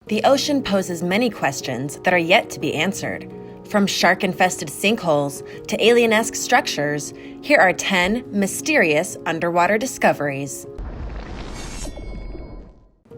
The ocean poses many questions that are yet to be answered. From shark-infested sinkholes to alienesque structures, here are 10 mysterious underwater discoveries.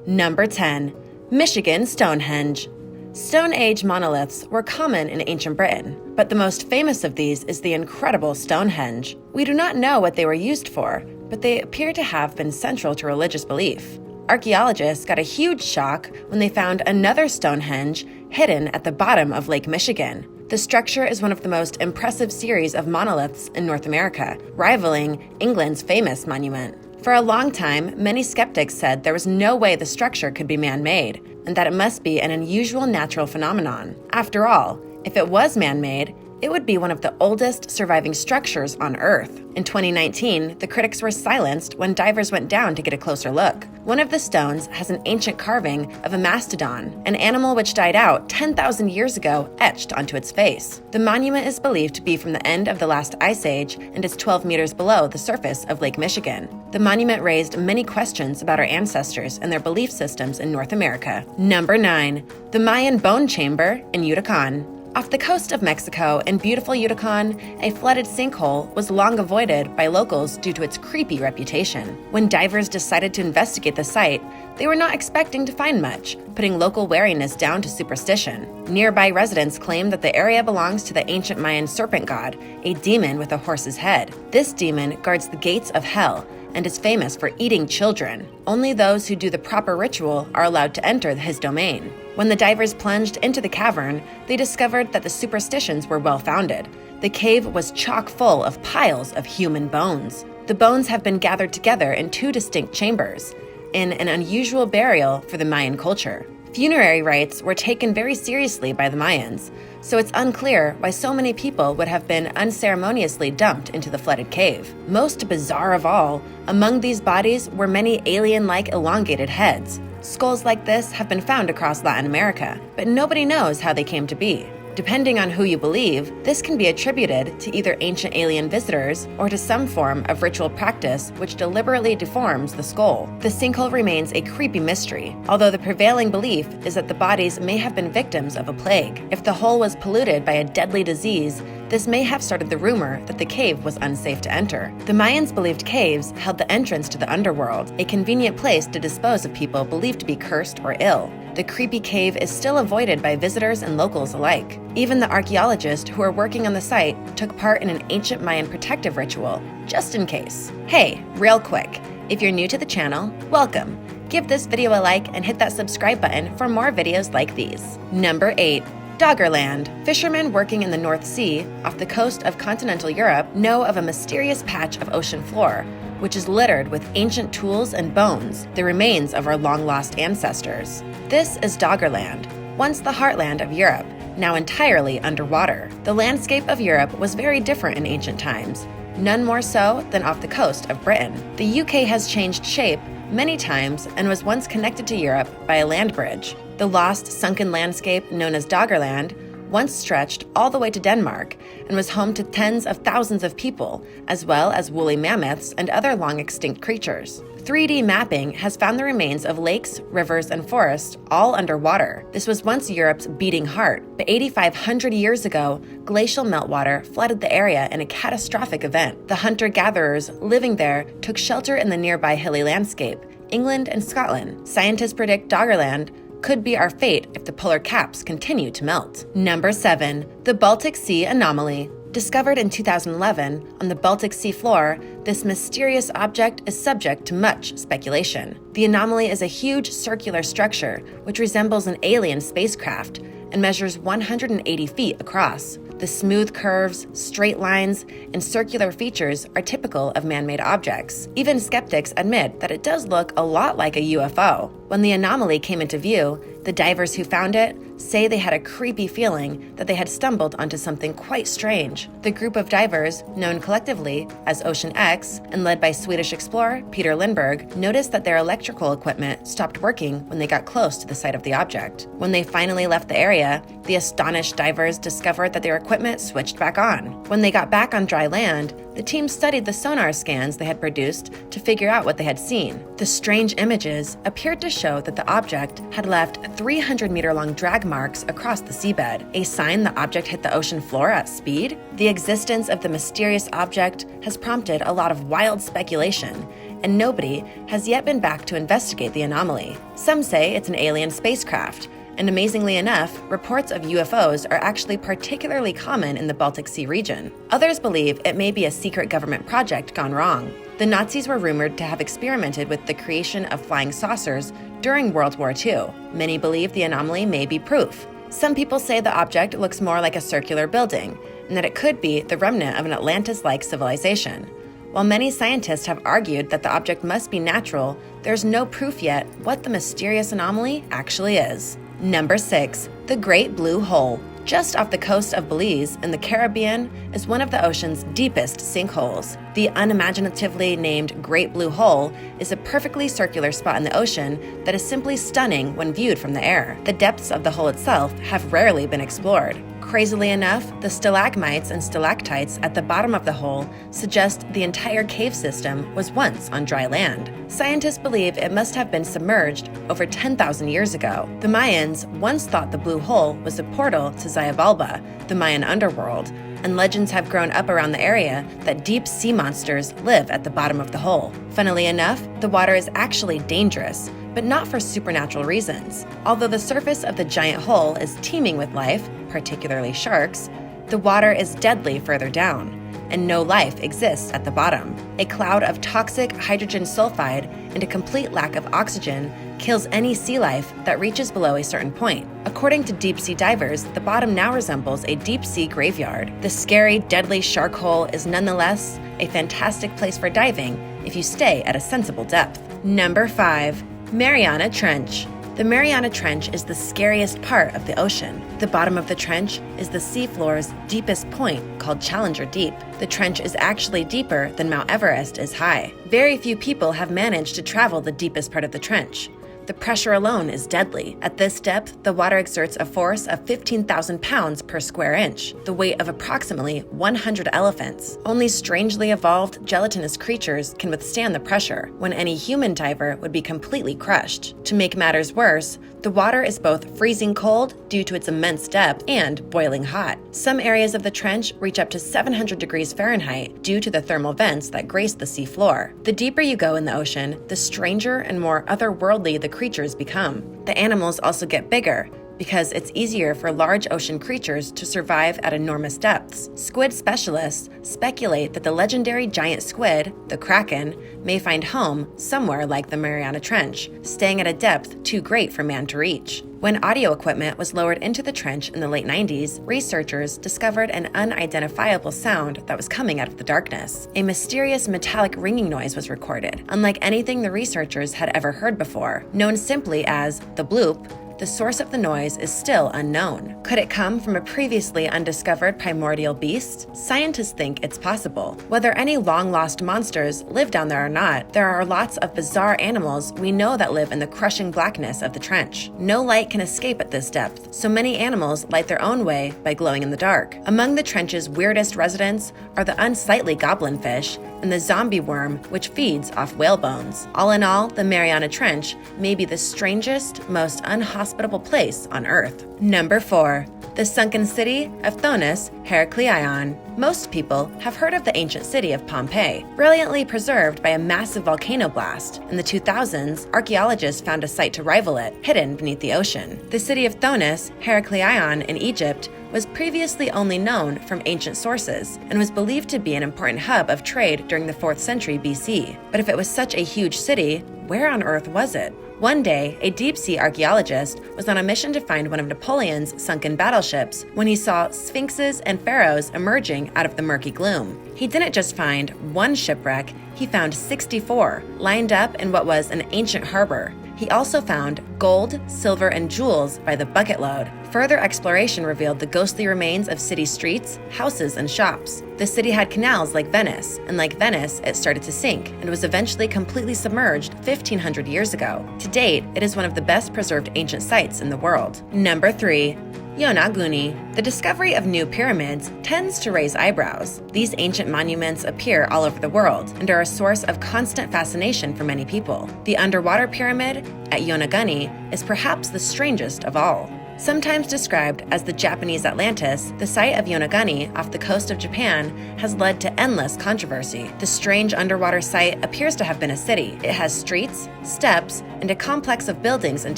Number 10. Michigan Stonehenge. Stone Age monoliths were common in ancient Britain, but the most famous of these is the incredible Stonehenge. We do not know what they were used for, but they appear to have been central to religious belief. Archaeologists got a huge shock when they found another Stonehenge hidden at the bottom of Lake Michigan. The structure is one of the most impressive series of monoliths in North America, rivaling England's famous monument. For a long time, many skeptics said there was no way the structure could be man-made, and that it must be an unusual natural phenomenon. After all, if it was man-made, it would be one of the oldest surviving structures on Earth. In 2019, the critics were silenced when divers went down to get a closer look. One of the stones has an ancient carving of a mastodon, an animal which died out 10,000 years ago, etched onto its face. The monument is believed to be from the end of the last ice age and is 12 meters below the surface of Lake Michigan. The monument raised many questions about our ancestors and their belief systems in North America. Number 9. The Mayan bone chamber in Yucatan. Off the coast of Mexico in beautiful Yucatan, a flooded sinkhole was long avoided by locals due to its creepy reputation. When divers decided to investigate the site, they were not expecting to find much, putting local wariness down to superstition. Nearby residents claim that the area belongs to the ancient Mayan serpent god, a demon with a horse's head. This demon guards the gates of hell and is famous for eating children. Only those who do the proper ritual are allowed to enter his domain. When the divers plunged into the cavern, they discovered that the superstitions were well-founded. The cave was chock full of piles of human bones. The bones have been gathered together in 2 distinct chambers, in an unusual burial for the Mayan culture. Funerary rites were taken very seriously by the Mayans, so it's unclear why so many people would have been unceremoniously dumped into the flooded cave. Most bizarre of all, among these bodies were many alien-like elongated heads. Skulls like this have been found across Latin America, but nobody knows how they came to be. Depending on who you believe, this can be attributed to either ancient alien visitors or to some form of ritual practice which deliberately deforms the skull. The sinkhole remains a creepy mystery, although the prevailing belief is that the bodies may have been victims of a plague. If the hole was polluted by a deadly disease, this may have started the rumor that the cave was unsafe to enter. The Mayans believed caves held the entrance to the underworld, a convenient place to dispose of people believed to be cursed or ill. The creepy cave is still avoided by visitors and locals alike. Even the archaeologists who are working on the site took part in an ancient Mayan protective ritual, just in case. Hey, real quick, if you're new to the channel, welcome. Give this video a like and hit that subscribe button for more videos like these. Number 8. Doggerland. Fishermen working in the North Sea, off the coast of continental Europe, know of a mysterious patch of ocean floor, which is littered with ancient tools and bones, the remains of our long-lost ancestors. This is Doggerland, once the heartland of Europe, now entirely underwater. The landscape of Europe was very different in ancient times, none more so than off the coast of Britain. The UK has changed shape many times and was once connected to Europe by a land bridge. The lost, sunken landscape known as Doggerland once stretched all the way to Denmark and was home to tens of thousands of people, as well as woolly mammoths and other long-extinct creatures. 3D mapping has found the remains of lakes, rivers, and forests all underwater. This was once Europe's beating heart, but 8,500 years ago, glacial meltwater flooded the area in a catastrophic event. The hunter-gatherers living there took shelter in the nearby hilly landscape, England and Scotland. Scientists predict Doggerland could be our fate if the polar caps continue to melt. Number 7. The Baltic Sea Anomaly. Discovered in 2011 on the Baltic Sea floor, this mysterious object is subject to much speculation. The anomaly is a huge circular structure which resembles an alien spacecraft and measures 180 feet across. The smooth curves, straight lines, and circular features are typical of man-made objects. Even skeptics admit that it does look a lot like a UFO. When the anomaly came into view, the divers who found it say they had a creepy feeling that they had stumbled onto something quite strange. The group of divers, known collectively as Ocean X and led by Swedish explorer Peter Lindbergh, noticed that their electrical equipment stopped working when they got close to the site of the object. When they finally left the area, the astonished divers discovered that their equipment switched back on. When they got back on dry land, The team studied the sonar scans they had produced to figure out what they had seen. The strange images appeared to show that the object had left 300-meter-long drag marks across the seabed, a sign the object hit the ocean floor at speed. The existence of the mysterious object has prompted a lot of wild speculation, and nobody has yet been back to investigate the anomaly. Some say it's an alien spacecraft, and amazingly enough, reports of UFOs are actually particularly common in the Baltic Sea region. Others believe it may be a secret government project gone wrong. The Nazis were rumored to have experimented with the creation of flying saucers during World War II. Many believe the anomaly may be proof. Some people say the object looks more like a circular building, and that it could be the remnant of an Atlantis-like civilization. While many scientists have argued that the object must be natural, there's no proof yet what the mysterious anomaly actually is. Number 6. The Great Blue Hole. Just off the coast of Belize in the Caribbean is one of the ocean's deepest sinkholes. The unimaginatively named Great Blue Hole is a perfectly circular spot in the ocean that is simply stunning when viewed from the air. The depths of the hole itself have rarely been explored. Crazily enough, the stalagmites and stalactites at the bottom of the hole suggest the entire cave system was once on dry land. Scientists believe it must have been submerged over 10,000 years ago. The Mayans once thought the blue hole was a portal to Xibalba, the Mayan underworld, and legends have grown up around the area that deep sea monsters live at the bottom of the hole. Funnily enough, the water is actually dangerous, but not for supernatural reasons. Although the surface of the giant hole is teeming with life, particularly sharks, the water is deadly further down, and no life exists at the bottom. A cloud of toxic hydrogen sulfide and a complete lack of oxygen kills any sea life that reaches below a certain point. According to deep-sea divers, the bottom now resembles a deep-sea graveyard. The scary, deadly shark hole is nonetheless a fantastic place for diving if you stay at a sensible depth. Number 5. Mariana Trench. The Mariana Trench is the scariest part of the ocean. The bottom of the trench is the seafloor's deepest point, called Challenger Deep. The trench is actually deeper than Mount Everest is high. Very few people have managed to travel the deepest part of the trench. The pressure alone is deadly. At this depth, the water exerts a force of 15,000 pounds per square inch, the weight of approximately 100 elephants. Only strangely evolved gelatinous creatures can withstand the pressure, when any human diver would be completely crushed. To make matters worse, the water is both freezing cold due to its immense depth and boiling hot. Some areas of the trench reach up to 700 degrees Fahrenheit due to the thermal vents that grace the sea floor. The deeper you go in the ocean, the stranger and more otherworldly the creatures become. The animals also get bigger, because it's easier for large ocean creatures to survive at enormous depths. Squid specialists speculate that the legendary giant squid, the kraken, may find home somewhere like the Mariana Trench, staying at a depth too great for man to reach. When audio equipment was lowered into the trench in the late 90s, researchers discovered an unidentifiable sound that was coming out of the darkness. A mysterious metallic ringing noise was recorded, unlike anything the researchers had ever heard before. Known simply as the bloop, the source of the noise is still unknown. Could it come from a previously undiscovered primordial beast? Scientists think it's possible. Whether any long-lost monsters live down there or not, there are lots of bizarre animals we know that live in the crushing blackness of the trench. No light can escape at this depth, so many animals light their own way by glowing in the dark. Among the trench's weirdest residents are the unsightly goblinfish and the zombie worm, which feeds off whale bones. All in all, the Mariana Trench may be the strangest, most unhospitable place on Earth. Number 4. The sunken city of Thonis, Heraklion. Most people have heard of the ancient city of Pompeii, brilliantly preserved by a massive volcano blast. In the 2000s, archaeologists found a site to rival it, hidden beneath the ocean. The city of Thonis, Heraklion in Egypt, was previously only known from ancient sources and was believed to be an important hub of trade during the 4th century BC. But if it was such a huge city, where on earth was it? One day, a deep-sea archaeologist was on a mission to find one of Napoleon's sunken battleships when he saw sphinxes and pharaohs emerging out of the murky gloom. He didn't just find one shipwreck, he found 64, lined up in what was an ancient harbor. He also found gold, silver, and jewels by the bucket load. Further exploration revealed the ghostly remains of city streets, houses, and shops. The city had canals like Venice, and like Venice, it started to sink and was eventually completely submerged 1,500 years ago. To date, it is one of the best preserved ancient sites in the world. Number 3. Yonaguni. The discovery of new pyramids tends to raise eyebrows. These ancient monuments appear all over the world and are a source of constant fascination for many people. The underwater pyramid at Yonaguni is perhaps the strangest of all. Sometimes described as the Japanese Atlantis, the site of Yonaguni off the coast of Japan has led to endless controversy. The strange underwater site appears to have been a city. It has streets, steps, and a complex of buildings and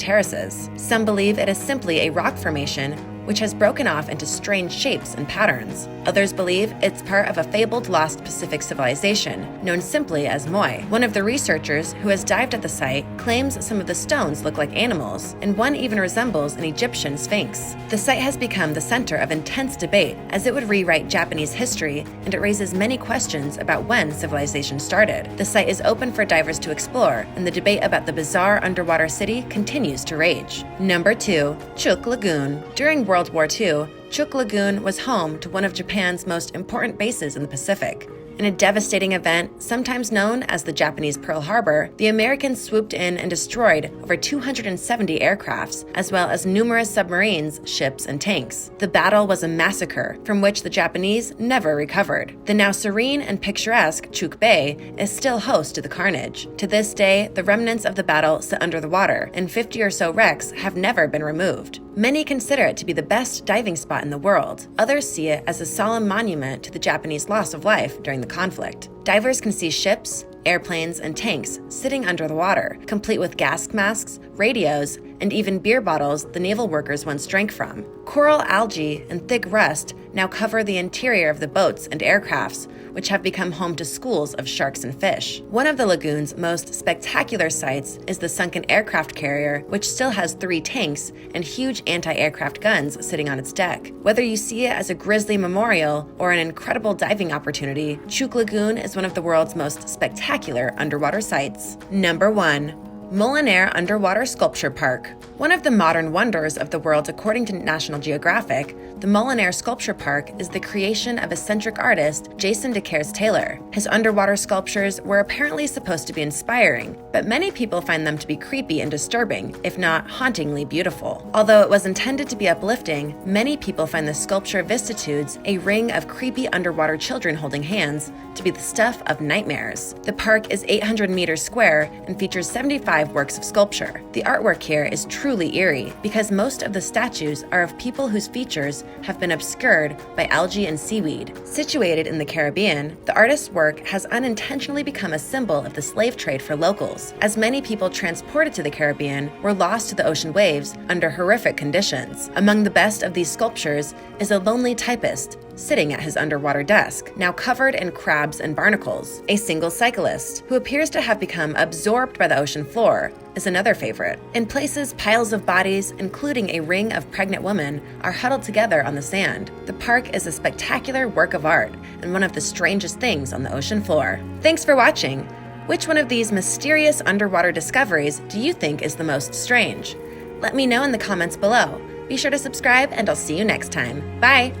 terraces. Some believe it is simply a rock formation which has broken off into strange shapes and patterns. Others believe it's part of a fabled lost Pacific civilization, known simply as Moi. One of the researchers who has dived at the site claims some of the stones look like animals, and one even resembles an Egyptian sphinx. The site has become the center of intense debate, as it would rewrite Japanese history, and it raises many questions about when civilization started. The site is open for divers to explore, and the debate about the bizarre underwater city continues to rage. Number 2. Chook Lagoon. During World War II, Chook Lagoon was home to one of Japan's most important bases in the Pacific. In a devastating event, sometimes known as the Japanese Pearl Harbor, the Americans swooped in and destroyed over 270 aircrafts, as well as numerous submarines, ships, and tanks. The battle was a massacre from which the Japanese never recovered. The now serene and picturesque Chook Bay is still host to the carnage. To this day, the remnants of the battle sit under the water, and 50 or so wrecks have never been removed. Many consider it to be the best diving spot in the world. Others see it as a solemn monument to the Japanese loss of life during the conflict. Divers can see ships, airplanes, and tanks sitting under the water, complete with gas masks, radios, and even beer bottles the naval workers once drank from. Coral algae and thick rust now cover the interior of the boats and aircrafts, which have become home to schools of sharks and fish. One of the lagoon's most spectacular sights is the sunken aircraft carrier, which still has 3 tanks and huge anti-aircraft guns sitting on its deck. Whether you see it as a grisly memorial or an incredible diving opportunity, Chook Lagoon is one of the world's most spectacular underwater sites. Number 1. Mullinaire Underwater Sculpture Park. One of the modern wonders of the world according to National Geographic, the Mullinaire Sculpture Park is the creation of eccentric artist Jason DeCaires Taylor. His underwater sculptures were apparently supposed to be inspiring, but many people find them to be creepy and disturbing, if not hauntingly beautiful. Although it was intended to be uplifting, many people find the sculpture Vistitudes, a ring of creepy underwater children holding hands, to be the stuff of nightmares. The park is 800 meters square and features 75 works of sculpture. The artwork here is truly eerie because most of the statues are of people whose features have been obscured by algae and seaweed. Situated in the Caribbean, the artist's work has unintentionally become a symbol of the slave trade for locals, as many people transported to the Caribbean were lost to the ocean waves under horrific conditions. Among the best of these sculptures is a lonely typist sitting at his underwater desk, now covered in crabs and barnacles. A single cyclist, who appears to have become absorbed by the ocean floor, is another favorite. In places, piles of bodies, including a ring of pregnant women, are huddled together on the sand. The park is a spectacular work of art and one of the strangest things on the ocean floor. Thanks for watching! Which one of these mysterious underwater discoveries do you think is the most strange? Let me know in the comments below. Be sure to subscribe, and I'll see you next time. Bye!